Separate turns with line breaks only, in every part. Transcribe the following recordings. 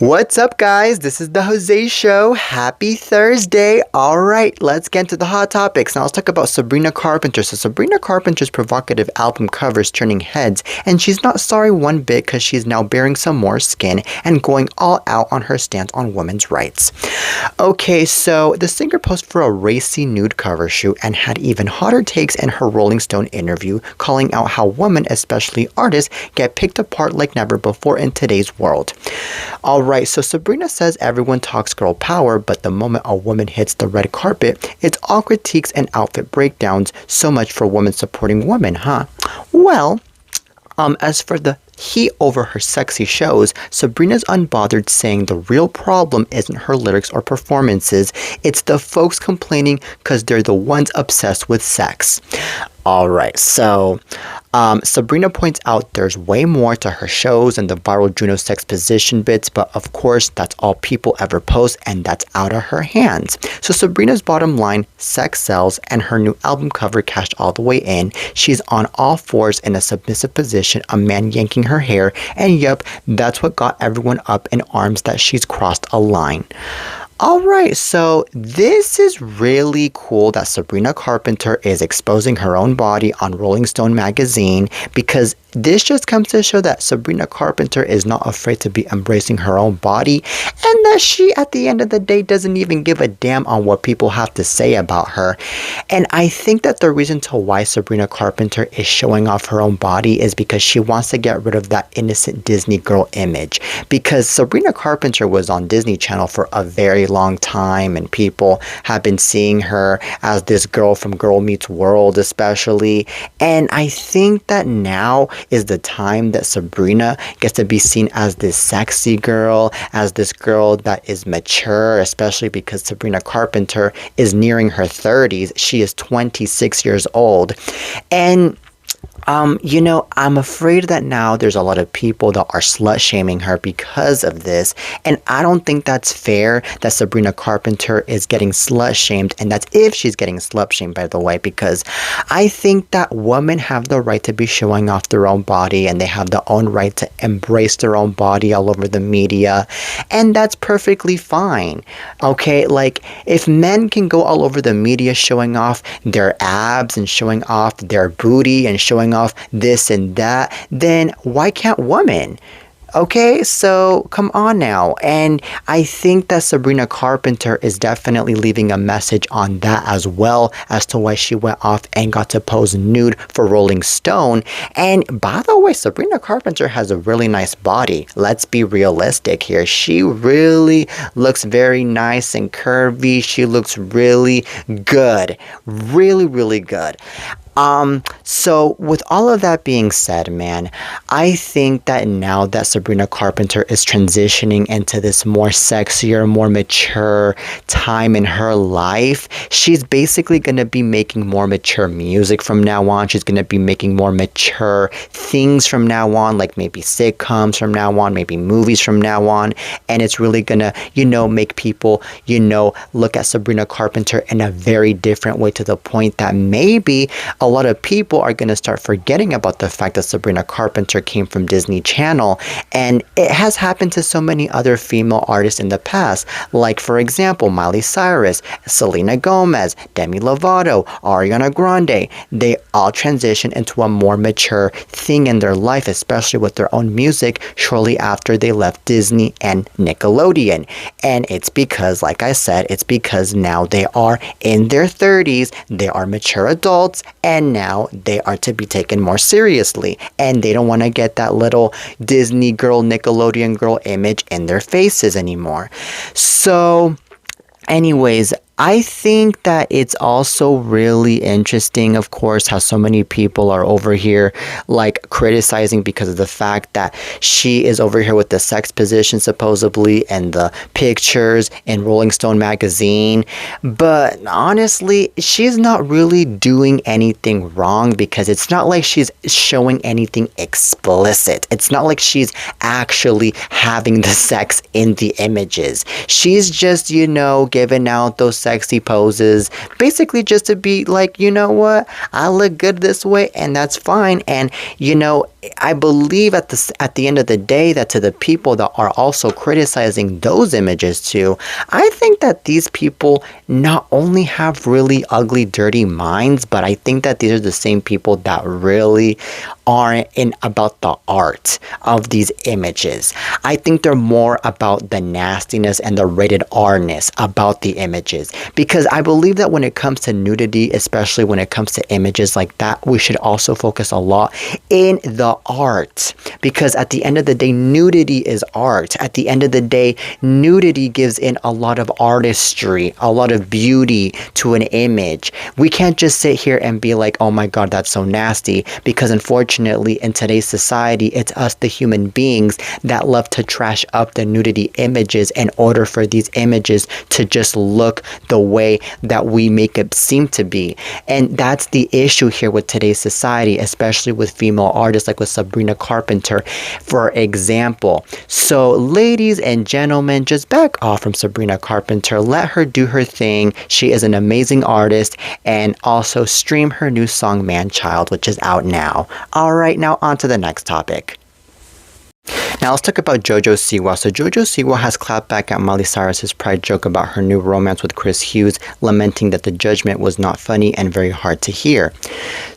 What's up, guys? This is the Jose Show. Happy Thursday. All right, let's get into the hot topics. Now, let's talk about Sabrina Carpenter. So, Sabrina Carpenter's provocative album covers turning heads, and she's not sorry one bit because she's now bearing some more skin and going all out on her stance on women's rights. Okay, so the singer posed for a racy nude cover shoot and had even hotter takes in her Rolling Stone interview, calling out how women, especially artists, get picked apart like never before in today's world. Alright, so Sabrina says everyone talks girl power, but the moment a woman hits the red carpet, it's all critiques and outfit breakdowns. So much for women supporting women, huh? Well, as for the heat over her sexy shows, Sabrina's unbothered, saying the real problem isn't her lyrics or performances, it's the folks complaining because they're the ones obsessed with sex. Alright, so Sabrina points out there's way more to her shows and the viral Juno sex position bits, but of course that's all people ever post and that's out of her hands. So Sabrina's bottom line, sex sells, and her new album cover cashed all the way in. She's on all fours in a submissive position, a man yanking her hair, and yep, that's what got everyone up in arms that she's crossed a line. Alright, so this is really cool that Sabrina Carpenter is exposing her own body on Rolling Stone magazine, because this just comes to show that Sabrina Carpenter is not afraid to be embracing her own body, and that she, at the end of the day, doesn't even give a damn on what people have to say about her. And I think that the reason to why Sabrina Carpenter is showing off her own body is because she wants to get rid of that innocent Disney girl image. Because Sabrina Carpenter was on Disney Channel for a very long time, and people have been seeing her as this girl from Girl Meets World especially, and I think that now is the time that Sabrina gets to be seen as this sexy girl, as this girl that is mature, especially because Sabrina Carpenter is nearing her 30s. She is 26 years old, and I'm afraid that now there's a lot of people that are slut-shaming her because of this, and I don't think that's fair that Sabrina Carpenter is getting slut-shamed, and that's if she's getting slut-shamed, by the way, because I think that women have the right to be showing off their own body, and they have the own right to embrace their own body all over the media, and that's perfectly fine, okay? Like, if men can go all over the media showing off their abs and showing off their booty and showing off this and that, then why can't women? Okay, so come on now. And I think that Sabrina Carpenter is definitely leaving a message on that, as well as to why she went off and got to pose nude for Rolling Stone. And by the way, Sabrina Carpenter has a really nice body. Let's be realistic here. She really looks very nice and curvy. She looks really good. Really, really good. So with all of that being said, man, I think that now that Sabrina Carpenter is transitioning into this more sexier, more mature time in her life, she's basically going to be making more mature music from now on. She's going to be making more mature things from now on, like maybe sitcoms from now on, maybe movies from now on. And it's really going to, make people, look at Sabrina Carpenter in a very different way, to the point that maybe a lot of people are going to start forgetting about the fact that Sabrina Carpenter came from Disney Channel, and it has happened to so many other female artists in the past, like for example Miley Cyrus, Selena Gomez, Demi Lovato, Ariana Grande. They all transition into a more mature thing in their life, especially with their own music, shortly after they left Disney and Nickelodeon. And it's because, like I said, it's because now they are in their 30s, they are mature adults, and now they are to be taken more seriously, and they don't want to get that little Disney girl, Nickelodeon girl image in their faces anymore. So anyways, I think that it's also really interesting, of course, how so many people are over here like criticizing because of the fact that she is over here with the sex position supposedly and the pictures in Rolling Stone magazine. But honestly, she's not really doing anything wrong, because it's not like she's showing anything explicit. It's not like she's actually having the sex in the images. She's just, giving out those sexy poses, basically just to be like, you know what, I look good this way, and that's fine. And I believe at the end of the day that to the people that are also criticizing those images too, I think that these people not only have really ugly, dirty minds, but I think that these are the same people that really aren't in about the art of these images. I think they're more about the nastiness and the rated R-ness about the images, because I believe that when it comes to nudity, especially when it comes to images like that, we should also focus a lot in the art, because at the end of the day, nudity is art. At the end of the day, nudity gives in a lot of artistry, a lot of beauty to an image. We can't just sit here and be like, oh my god, that's so nasty, because unfortunately in today's society, it's us, the human beings, that love to trash up the nudity images in order for these images to just look the way that we make it seem to be. And that's the issue here with today's society, especially with female artists like with Sabrina Carpenter, for example. So ladies and gentlemen, just back off from Sabrina Carpenter. Let her do her thing. She is an amazing artist. And also stream her new song Man-Child, which is out now. Alright, now on to the next topic. Now let's talk about JoJo Siwa. So JoJo Siwa has clapped back at Miley Cyrus's pride joke about her new romance with Chris Hughes, lamenting that the judgment was not funny and very hard to hear.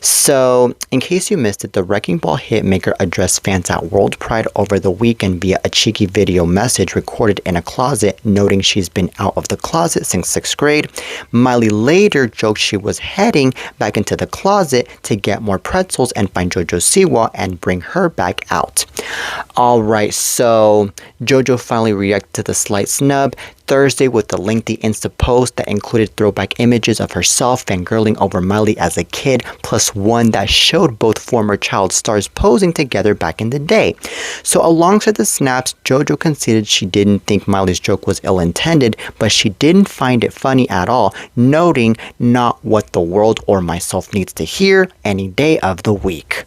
So, in case you missed it, the Wrecking Ball hitmaker addressed fans at World Pride over the weekend via a cheeky video message recorded in a closet, noting she's been out of the closet since 6th grade. Miley later joked she was heading back into the closet to get more pretzels and find JoJo Siwa and bring her back out. Alright, so JoJo finally reacted to the slight snub Thursday with a lengthy Insta post that included throwback images of herself fangirling over Miley as a kid, plus one that showed both former child stars posing together back in the day. So alongside the snaps, JoJo conceded she didn't think Miley's joke was ill-intended, but she didn't find it funny at all, noting not what the world or myself needs to hear any day of the week.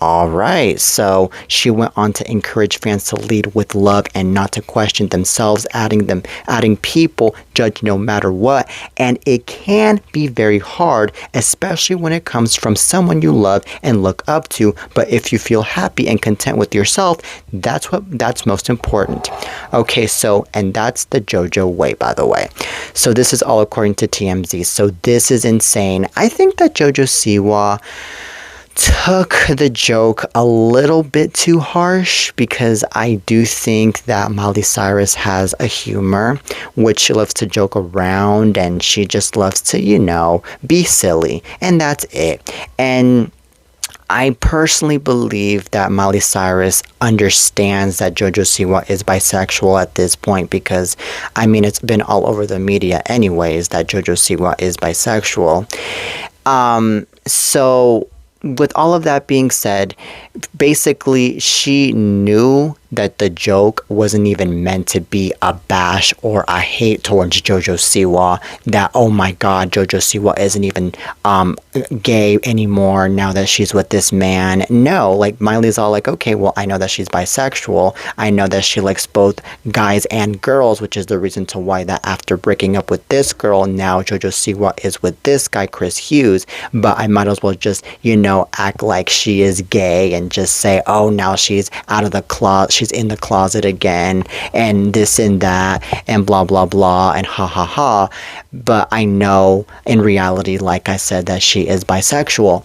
Alright, so she went on to encourage fans to lead with love and not to question themselves, adding people judge no matter what, and it can be very hard, especially when it comes from someone you love and look up to, but if you feel happy and content with yourself, that's most important. Okay, so, and that's the JoJo way, by the way. So this is all according to TMZ, so this is insane. I think that JoJo Siwa took the joke a little bit too harsh, because I do think that Miley Cyrus has a humor, which she loves to joke around, and she just loves to, be silly, and that's it. And I personally believe that Miley Cyrus understands that JoJo Siwa is bisexual at this point, because, it's been all over the media anyways that JoJo Siwa is bisexual. So with all of that being said, basically she knew that the joke wasn't even meant to be a bash or a hate towards JoJo Siwa, that oh my god, JoJo Siwa isn't even gay anymore now that she's with this man. No, like Miley's all like, okay, well, I know that she's bisexual, I know that she likes both guys and girls, which is the reason to why that after breaking up with this girl, now JoJo Siwa is with this guy Chris Hughes, but I might as well just act like she is gay and just say, oh, now she's out of the closet, she's in the closet again, and this and that, and blah blah blah, and ha ha ha. But I know in reality, like I said, that she is bisexual.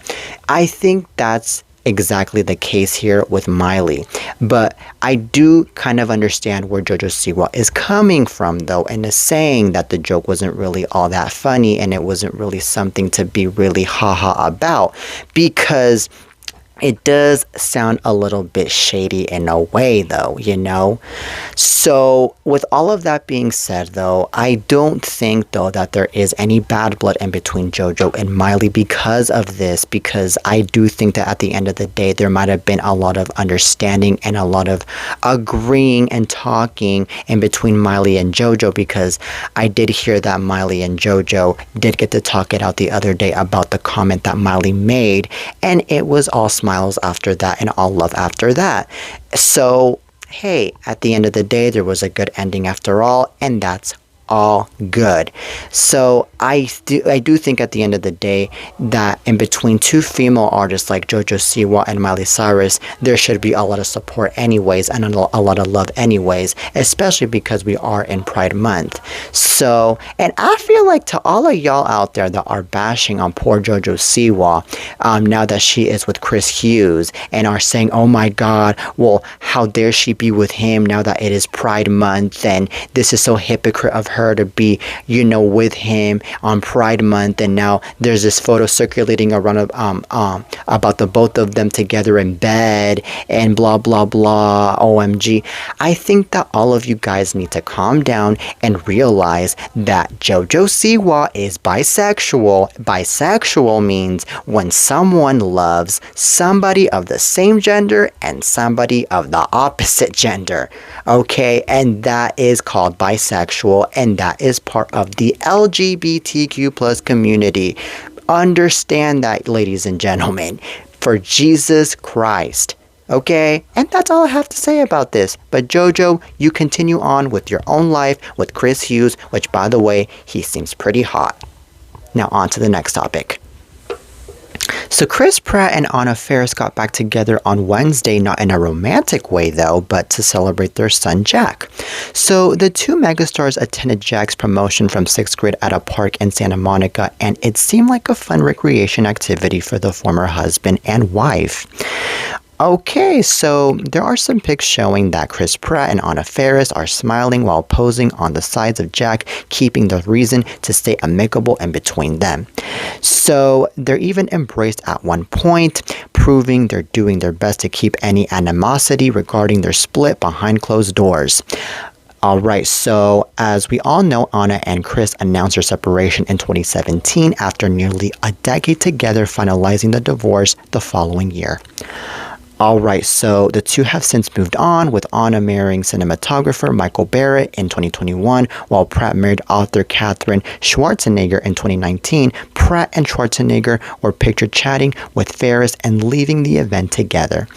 I think that's exactly the case here with Miley, but I do kind of understand where JoJo Siwa is coming from, though, and is saying that the joke wasn't really all that funny and it wasn't really something to be really haha about, because it does sound a little bit shady in a way, though, So, with all of that being said, though, I don't think, though, that there is any bad blood in between JoJo and Miley because of this, because I do think that at the end of the day, there might have been a lot of understanding and a lot of agreeing and talking in between Miley and JoJo, because I did hear that Miley and JoJo did get to talk it out the other day about the comment that Miley made, and it was all smiles after that and all love after that. So hey, at the end of the day, there was a good ending after all, and that's all good. So I do think at the end of the day that in between two female artists like JoJo Siwa and Miley Cyrus, there should be a lot of support anyways, and a lot of love anyways, especially because we are in Pride Month. So, and I feel like to all of y'all out there that are bashing on poor JoJo Siwa, now that she is with Chris Hughes, and are saying, oh my god, well, how dare she be with him now that it is Pride Month, and this is so hypocrite of her to be, with him on Pride Month, and now there's this photo circulating around about the both of them together in bed, and blah blah blah, OMG. I think that all of you guys need to calm down and realize that JoJo Siwa is bisexual. Bisexual means when someone loves somebody of the same gender and somebody of the opposite gender. Okay, and that is called bisexual, and that is part of the LGBTQ plus community. Understand that, ladies and gentlemen, for Jesus Christ. Okay, and that's all I have to say about this. But JoJo, you continue on with your own life with Chris Hughes, which, by the way, he seems pretty hot. Now on to the next topic. So Chris Pratt and Anna Faris got back together on Wednesday, not in a romantic way though, but to celebrate their son Jack. So the two megastars attended Jack's promotion from 6th grade at a park in Santa Monica, and it seemed like a fun recreation activity for the former husband and wife. Okay, so there are some pics showing that Chris Pratt and Anna Faris are smiling while posing on the sides of Jack, keeping the reason to stay amicable in between them. So they're even embraced at one point, proving they're doing their best to keep any animosity regarding their split behind closed doors. Alright, so as we all know, Anna and Chris announced their separation in 2017 after nearly a decade together, finalizing the divorce the following year. Alright, so the two have since moved on, with Anna marrying cinematographer Michael Barrett in 2021, while Pratt married author Katherine Schwarzenegger in 2019. Pratt and Schwarzenegger were pictured chatting with Faris and leaving the event together.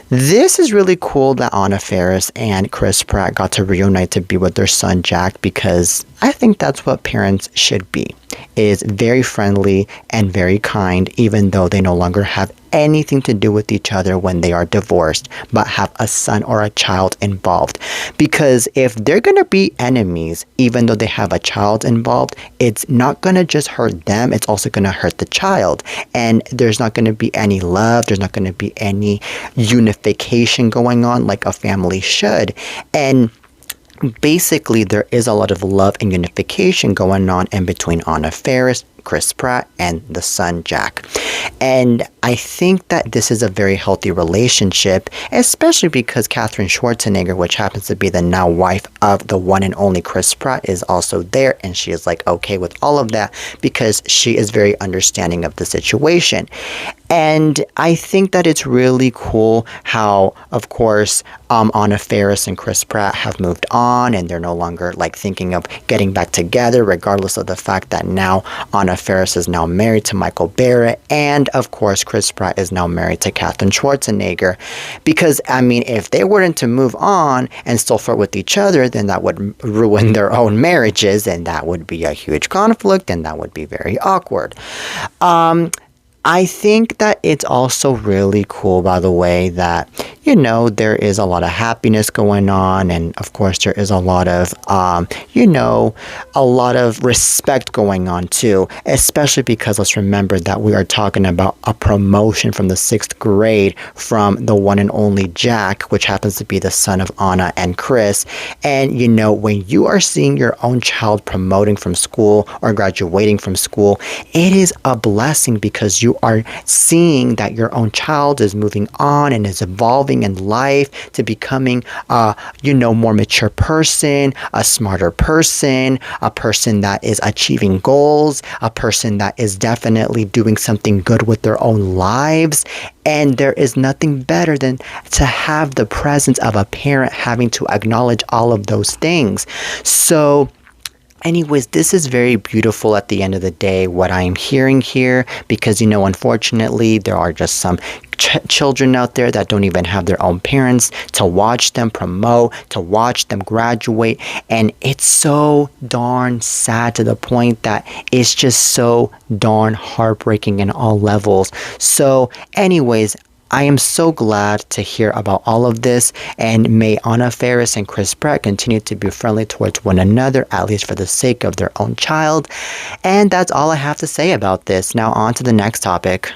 This is really cool that Anna Faris and Chris Pratt got to reunite to be with their son Jack, because I think that's what parents should be, is very friendly and very kind, even though they no longer have anything to do with each other when they are divorced, but have a son or a child involved. Because if they're gonna be enemies, even though they have a child involved, it's not gonna just hurt them, it's also gonna hurt the child. And there's not gonna be any love, there's not gonna be any unification going on like a family should. And basically, there is a lot of love and unification going on in between Anna Faris, Chris Pratt, and the son Jack. And I think that this is a very healthy relationship, especially because Katherine Schwarzenegger, which happens to be the now wife of the one and only Chris Pratt, is also there, and she is like okay with all of that because she is very understanding of the situation. And I think that it's really cool how, of course, Anna Faris and Chris Pratt have moved on, and they're no longer like thinking of getting back together, regardless of the fact that now Anna Faris is now married to Michael Barrett, and of course Chris Pratt is now married to Katherine Schwarzenegger. Because I mean, if they weren't to move on and still flirt with each other, then that would ruin their own marriages, and that would be a huge conflict, and that would be very awkward. I think that it's also really cool, by the way, that, there is a lot of happiness going on, and of course there is a lot of, a lot of respect going on too, especially because let's remember that we are talking about a promotion from the 6th grade from the one and only Jack, which happens to be the son of Anna and Chris. And, when you are seeing your own child promoting from school or graduating from school, it is a blessing because you are seeing that your own child is moving on and is evolving in life to becoming a more mature person, a smarter person, a person that is achieving goals, a person that is definitely doing something good with their own lives. And there is nothing better than to have the presence of a parent having to acknowledge all of those things. So anyways, this is very beautiful at the end of the day, what I am hearing here, because, unfortunately, there are just some children out there that don't even have their own parents, to watch them promote, to watch them graduate. And it's so darn sad to the point that it's just so darn heartbreaking in all levels. So anyways, I am so glad to hear about all of this, and may Anna Faris and Chris Pratt continue to be friendly towards one another, at least for the sake of their own child. And that's all I have to say about this. Now on to the next topic.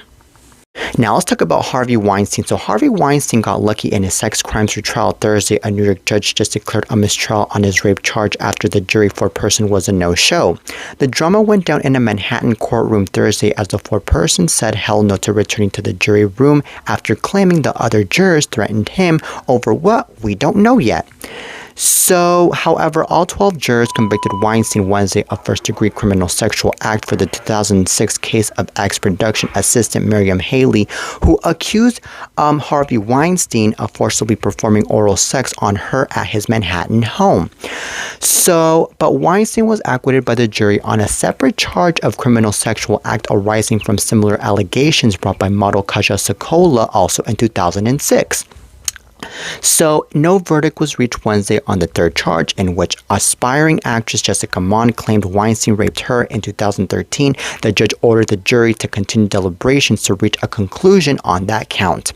Now let's talk about Harvey Weinstein. So Harvey Weinstein got lucky in his sex crimes retrial Thursday. A New York judge just declared a mistrial on his rape charge after the jury foreperson was a no-show. The drama went down in a Manhattan courtroom Thursday as the foreperson said hell no to returning to the jury room after claiming the other jurors threatened him over what we don't know yet. So, however, all 12 jurors convicted Weinstein Wednesday of first-degree criminal sexual act for the 2006 case of ex-production assistant Miriam Haley, who accused Harvey Weinstein of forcibly performing oral sex on her at his Manhattan home. So, but Weinstein was acquitted by the jury on a separate charge of criminal sexual act arising from similar allegations brought by model Kaja Sokola also in 2006. So, no verdict was reached Wednesday on the third charge, in which aspiring actress Jessica Mon claimed Weinstein raped her in 2013. The judge ordered the jury to continue deliberations to reach a conclusion on that count.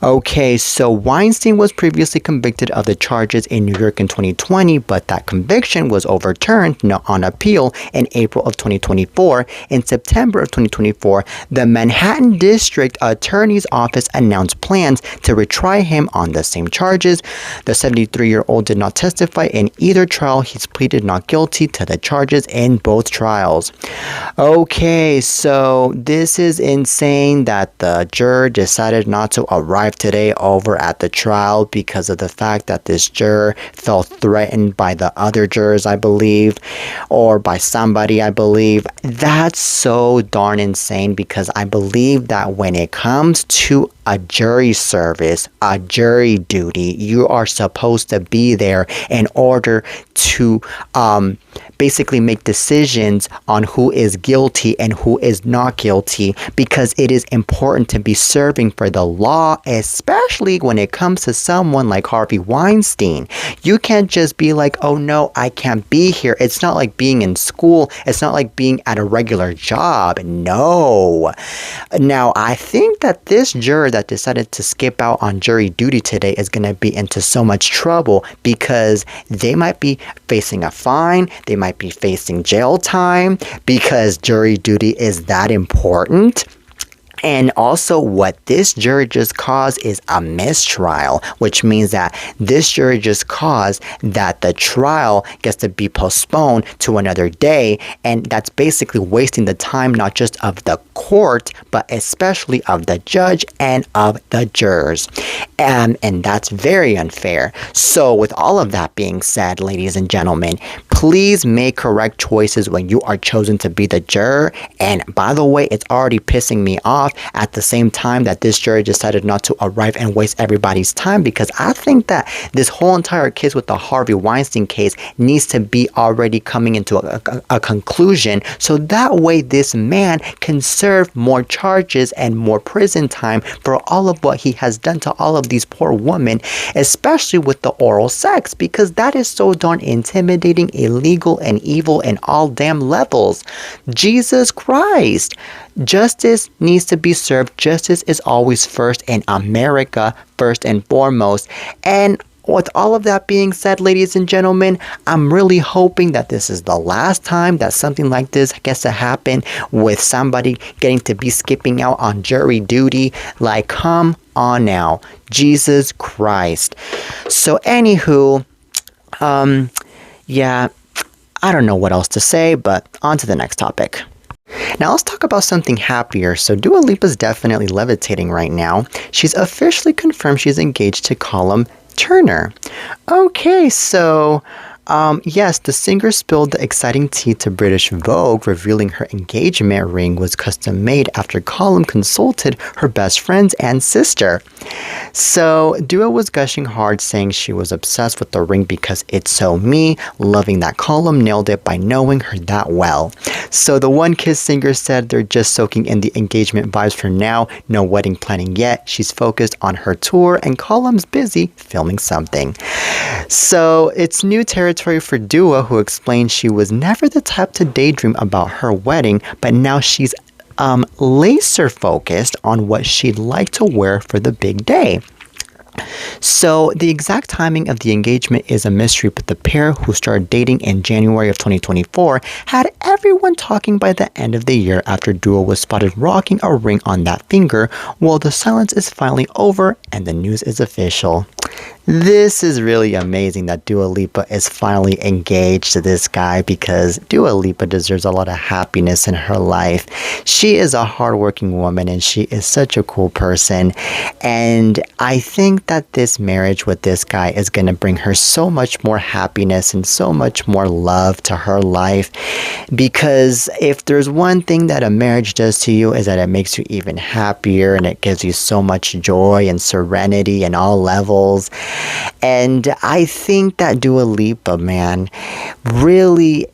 Okay, so Weinstein was previously convicted of the charges in New York in 2020, but that conviction was overturned on appeal in April of 2024. In September of 2024, the Manhattan District Attorney's Office announced plans to retry him on the same charges. The 73-year-old did not testify in either trial. He's pleaded not guilty to the charges in both trials. Okay, so this is insane that the juror decided not to arrive today over at the trial because of the fact that this juror felt threatened by the other jurors, I believe, or by somebody, I believe. That's so darn insane, because I believe that when it comes to a jury service, a jury duty, you are supposed to be there in order to basically make decisions on who is guilty and who is not guilty, because it is important to be serving for the law, especially when it comes to someone like Harvey Weinstein. You can't just be like, oh no, I can't be here. It's not like being in school. It's not like being at a regular job. No. Now, I think that this juror that decided to skip out on jury duty today is going to be into so much trouble, because they might be facing a fine. They might be facing jail time because jury duty is that important. And also, what this jury just caused is a mistrial, which means that this jury just caused that the trial gets to be postponed to another day. And that's basically wasting the time, not just of the court, but especially of the judge and of the jurors. And that's very unfair. So with all of that being said, ladies and gentlemen, please make correct choices when you are chosen to be the juror. And by the way, it's already pissing me off at the same time that this jury decided not to arrive and waste everybody's time, because I think that this whole entire case with the Harvey Weinstein case needs to be already coming into a conclusion, so that way this man can serve more charges and more prison time for all of what he has done to all of these poor women, especially with the oral sex, because that is so darn intimidating, illegal, and evil in all damn levels. Jesus Christ. Justice needs to be served. Justice is always first in America, first and foremost. And with all of that being said, ladies and gentlemen, I'm really hoping that this is the last time that something like this gets to happen, with somebody getting to be skipping out on jury duty. Like, come on now. Jesus Christ. So anywho, yeah, I don't know what else to say, but on to the next topic. Now let's talk about something happier. So Dua Lipa's definitely levitating right now. She's officially confirmed she's engaged to Callum Turner. Okay, so Yes, the singer spilled the exciting tea to British Vogue, revealing her engagement ring was custom made after Column consulted her best friends and sister. So, Dua was gushing hard, saying she was obsessed with the ring because it's so me, loving that Column nailed it by knowing her that well. So, the One Kiss singer said they're just soaking in the engagement vibes for now, no wedding planning yet. She's focused on her tour, and Column's busy filming something. So, it's new territory for Dua, who explained she was never the type to daydream about her wedding, but now she's laser focused on what she'd like to wear for the big day. So, the exact timing of the engagement is a mystery, but the pair, who started dating in January of 2024, had everyone talking by the end of the year after Dua was spotted rocking a ring on that finger. Well, the silence is finally over and the news is official. This is really amazing that Dua Lipa is finally engaged to this guy, because Dua Lipa deserves a lot of happiness in her life. She is a hardworking woman and she is such a cool person. And I think that this marriage with this guy is going to bring her so much more happiness and so much more love to her life. Because if there's one thing that a marriage does to you, is that it makes you even happier and it gives you so much joy and serenity in all levels. And I think that Dua Lipa, man, really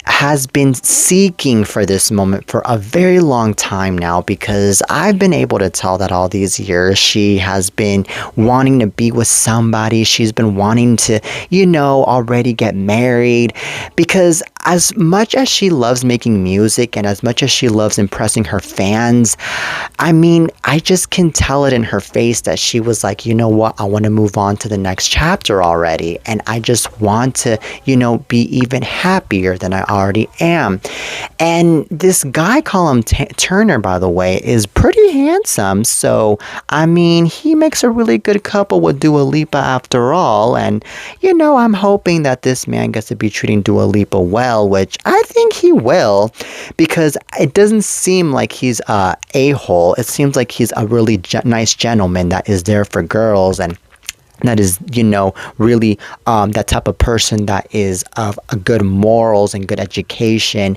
has been seeking for this moment for a very long time now, because I've been able to tell that all these years she has been wanting to be with somebody. She's been wanting to, already get married, because as much as she loves making music and as much as she loves impressing her fans, I mean, I just can tell it in her face that she was like, you know what, I want to move on to the next chapter already. And I just want to, be even happier than I already am. And this guy, Colin Turner, by the way, is pretty handsome. So, I mean, he makes a really good couple with Dua Lipa after all. And, I'm hoping that this man gets to be treating Dua Lipa well, which I think he will, because it doesn't seem like he's a a-hole. It seems like he's a really nice gentleman that is there for girls, and that is, really that type of person that is of good morals and good education.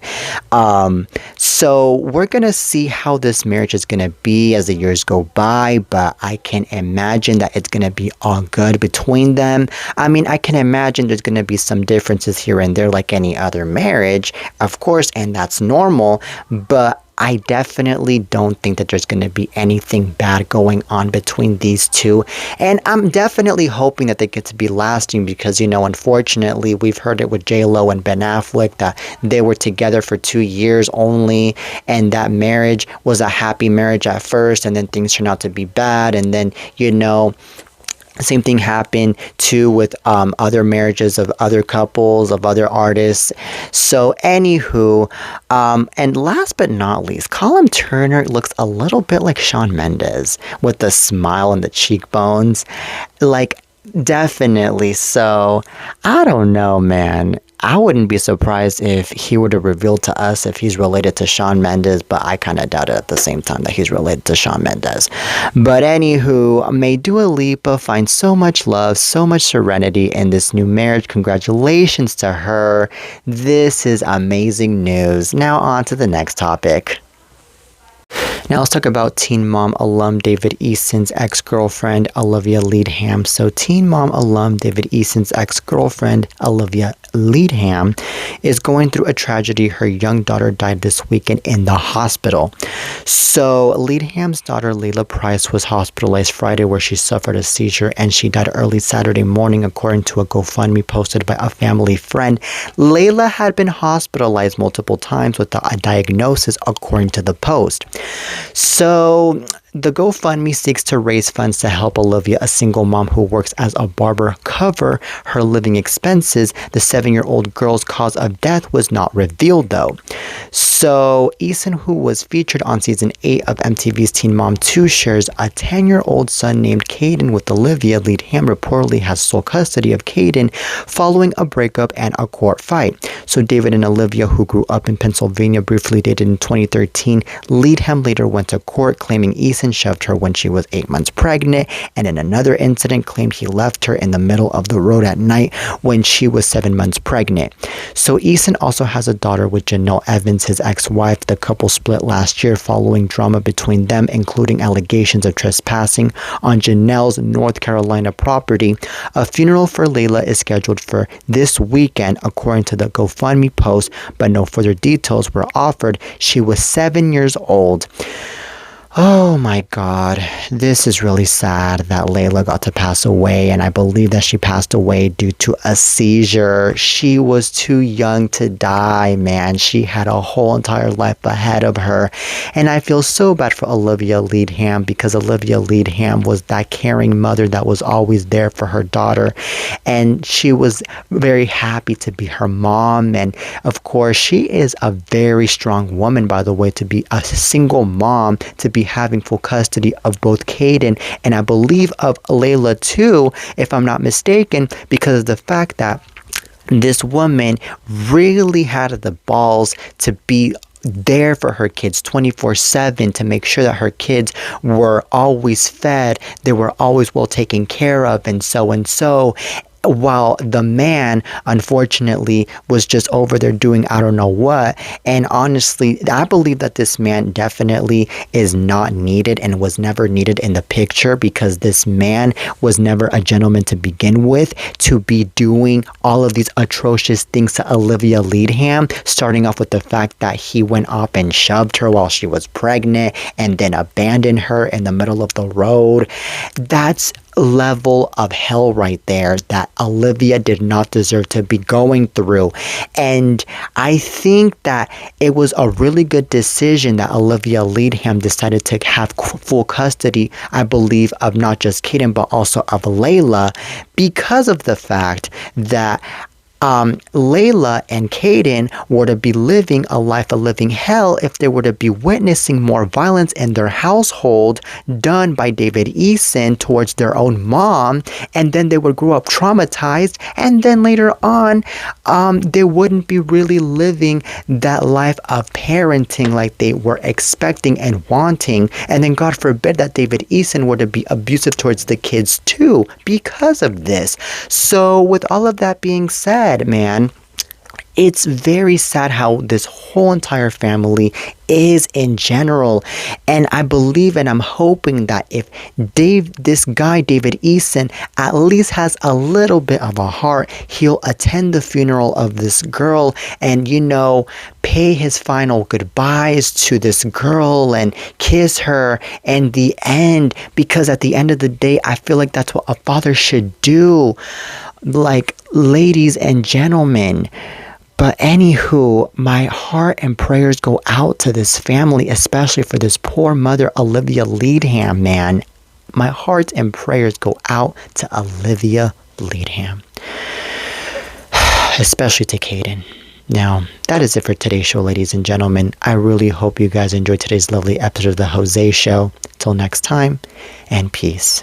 So we're going to see how this marriage is going to be as the years go by, but I can imagine that it's going to be all good between them. I mean, I can imagine there's going to be some differences here and there like any other marriage, of course, and that's normal, but I definitely don't think that there's going to be anything bad going on between these two. And I'm definitely hoping that they get to be lasting, because, unfortunately, we've heard it with J-Lo and Ben Affleck that they were together for 2 years only, and that marriage was a happy marriage at first, and then things turned out to be bad, and then, same thing happened too with other marriages of other couples, of other artists. So anywho, and last but not least, Colin Turner looks a little bit like Shawn Mendes with the smile and the cheekbones. Like, definitely. So I don't know, man. I wouldn't be surprised if he were to reveal to us if he's related to Shawn Mendes, but I kind of doubt it at the same time that he's related to Shawn Mendes. But anywho, may Dua Lipa find so much love, so much serenity in this new marriage. Congratulations to her. This is amazing news. Now on to the next topic. Now let's talk about Teen Mom alum David Eason's ex-girlfriend, Olivia Leadham. So Teen Mom alum David Eason's ex-girlfriend, Olivia Leadham, is going through a tragedy. Her young daughter died this weekend in the hospital. So Leadham's daughter, Layla Price, was hospitalized Friday where she suffered a seizure, and she died early Saturday morning, according to a GoFundMe posted by a family friend. Layla had been hospitalized multiple times without a diagnosis, according to the post. So the GoFundMe seeks to raise funds to help Olivia, a single mom who works as a barber, cover her living expenses. The 7-year-old girl's cause of death was not revealed, though. So Eason, who was featured on season 8 of MTV's Teen Mom 2, shares a 10-year-old son named Caden with Olivia. Leadham reportedly has sole custody of Caden following a breakup and a court fight. So David and Olivia, who grew up in Pennsylvania, briefly dated in 2013. Leadham later went to court claiming Eason Eason shoved her when she was 8 months pregnant, and in another incident claimed he left her in the middle of the road at night when she was 7 months pregnant. So Eason also has a daughter with Janelle Evans, his ex-wife. The couple split last year following drama between them, including allegations of trespassing on Janelle's North Carolina property. A funeral for Layla is scheduled for this weekend, according to the GoFundMe post, but no further details were offered. She was 7 years old. Oh my God, this is really sad that Layla got to pass away, and I believe that she passed away due to a seizure. She was too young to die, man. She had a whole entire life ahead of her, and I feel so bad for Olivia Leadham, because Olivia Leadham was that caring mother that was always there for her daughter, and she was very happy to be her mom. And of course, she is a very strong woman, by the way, to be a single mom, to be having full custody of both Caden and I believe of Layla too, if I'm not mistaken, because of the fact that this woman really had the balls to be there for her kids 24/7, to make sure that her kids were always fed, they were always well taken care of, and so. While the man, unfortunately, was just over there doing I don't know what. And honestly, I believe that this man definitely is not needed and was never needed in the picture, because this man was never a gentleman to begin with, to be doing all of these atrocious things to Olivia Leadham, starting off with the fact that he went up and shoved her while she was pregnant and then abandoned her in the middle of the road. That's level of hell right there that Olivia did not deserve to be going through. And I think that it was a really good decision that Olivia Leadham decided to have full custody, I believe, of not just Caden but also of Layla, because of the fact that Layla and Caden were to be living a life of living hell if they were to be witnessing more violence in their household done by David Eason towards their own mom, and then they would grow up traumatized, and then later on they wouldn't be really living that life of parenting like they were expecting and wanting, and then God forbid that David Eason were to be abusive towards the kids too because of this. So with all of that being said, man, it's very sad how this whole entire family is in general. And I believe and I'm hoping that if this guy, David Eason, at least has a little bit of a heart, he'll attend the funeral of this girl and, pay his final goodbyes to this girl and kiss her in the end. Because at the end of the day, I feel like that's what a father should do. Like, ladies and gentlemen. But anywho, my heart and prayers go out to this family, especially for this poor mother, Olivia Leadham, man. My heart and prayers go out to Olivia Leadham. Especially to Caden. Now, that is it for today's show, ladies and gentlemen. I really hope you guys enjoyed today's lovely episode of The Jose Show. Till next time, and peace.